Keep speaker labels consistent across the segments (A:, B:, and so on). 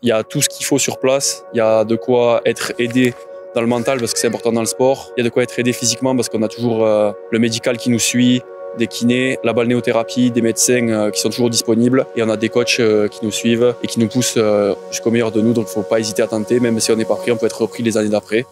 A: Il y a tout ce qu'il faut sur place. Il y a de quoi être aidé dans le mental parce que c'est important dans le sport. Il y a de quoi être aidé physiquement parce qu'on a toujours le médical qui nous suit, des kinés, la balnéothérapie, des médecins qui sont toujours disponibles. Et on a des coachs qui nous suivent et qui nous poussent jusqu'au meilleur de nous. Donc il ne faut pas hésiter à tenter. Même si on n'est pas pris, on peut être repris les années d'après.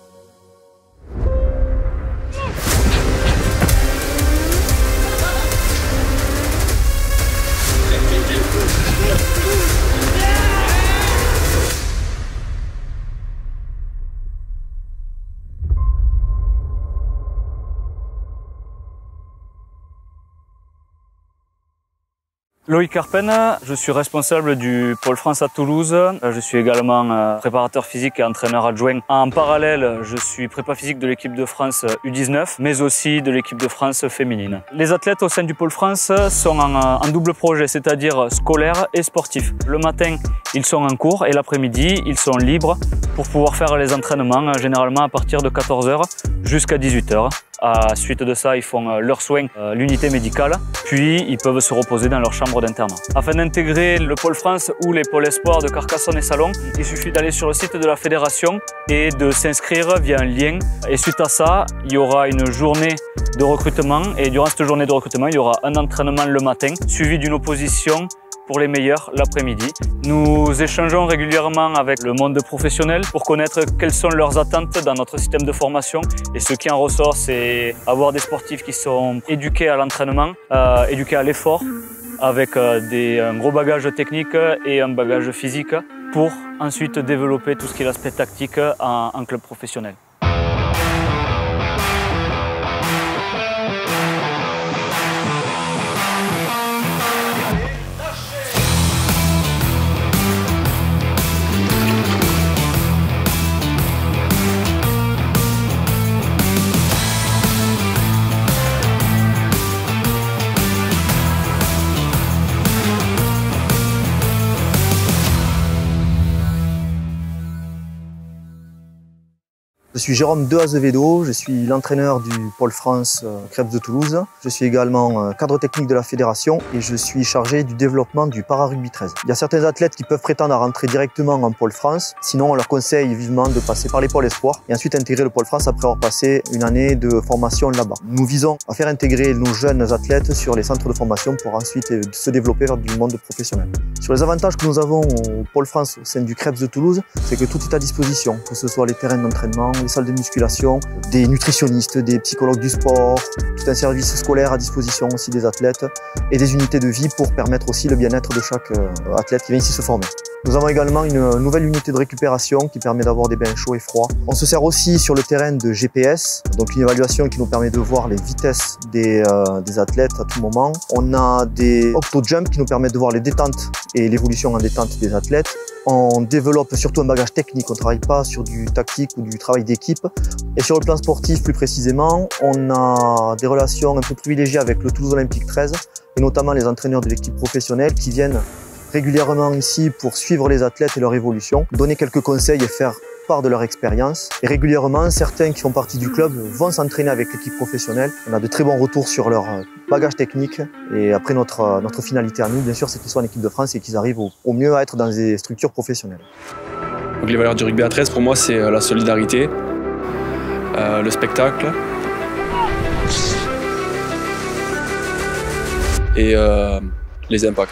B: Loïc Carpen, je suis responsable du Pôle France à Toulouse. Je suis également préparateur physique et entraîneur adjoint. En parallèle, je suis prépa physique de l'équipe de France U19, mais aussi de l'équipe de France féminine. Les athlètes au sein du Pôle France sont en double projet, c'est-à-dire scolaire et sportif. Le matin, ils sont en cours et l'après-midi, ils sont libres pour pouvoir faire les entraînements, généralement à partir de 14 h jusqu'à 18 h. Suite de ça, ils font leurs soins à l'unité médicale, puis ils peuvent se reposer dans leur chambre d'internat. Afin d'intégrer le Pôle France ou les pôles espoirs de Carcassonne et Salon, il suffit d'aller sur le site de la fédération et de s'inscrire via un lien. Et suite à ça, il y aura une journée de recrutement et durant cette journée de recrutement, il y aura un entraînement le matin, suivi d'une opposition pour les meilleurs l'après-midi. Nous échangeons régulièrement avec le monde professionnel pour connaître quelles sont leurs attentes dans notre système de formation. Et ce qui en ressort, c'est avoir des sportifs qui sont éduqués à l'entraînement, éduqués à l'effort, avec un gros bagage technique et un bagage physique pour ensuite développer tout ce qui est l'aspect tactique en club professionnel.
C: Je suis Jérôme de Azevedo, je suis l'entraîneur du Pôle France Krebs de Toulouse. Je suis également cadre technique de la fédération et je suis chargé du développement du para-rugby 13. Il y a certains athlètes qui peuvent prétendre à rentrer directement en Pôle France. Sinon, on leur conseille vivement de passer par les pôles espoirs et ensuite intégrer le Pôle France après avoir passé une année de formation là-bas. Nous visons à faire intégrer nos jeunes athlètes sur les centres de formation pour ensuite se développer vers du monde professionnel. Sur les avantages que nous avons au Pôle France au sein du Krebs de Toulouse, c'est que tout est à disposition, que ce soit les terrains d'entraînement, les salles de musculation, des nutritionnistes, des psychologues du sport, tout un service scolaire à disposition aussi des athlètes et des unités de vie pour permettre aussi le bien-être de chaque athlète qui vient ici se former. Nous avons également une nouvelle unité de récupération qui permet d'avoir des bains chauds et froids. On se sert aussi sur le terrain de GPS, donc une évaluation qui nous permet de voir les vitesses des athlètes à tout moment. On a des opto-jump qui nous permettent de voir les détentes et l'évolution en détente des athlètes. On développe surtout un bagage technique, on ne travaille pas sur du tactique ou du travail d'équipe. Et sur le plan sportif plus précisément, on a des relations un peu privilégiées avec le Toulouse Olympique 13 et notamment les entraîneurs de l'équipe professionnelle qui viennent régulièrement ici pour suivre les athlètes et leur évolution, donner quelques conseils et faire part de leur expérience. Et régulièrement, certains qui font partie du club vont s'entraîner avec l'équipe professionnelle. On a de très bons retours sur leur bagage technique. Et après, notre finalité à nous, bien sûr, c'est qu'ils soient en équipe de France et qu'ils arrivent au mieux à être dans des structures professionnelles.
A: Donc les valeurs du rugby à 13, pour moi, c'est la solidarité, le spectacle et les impacts.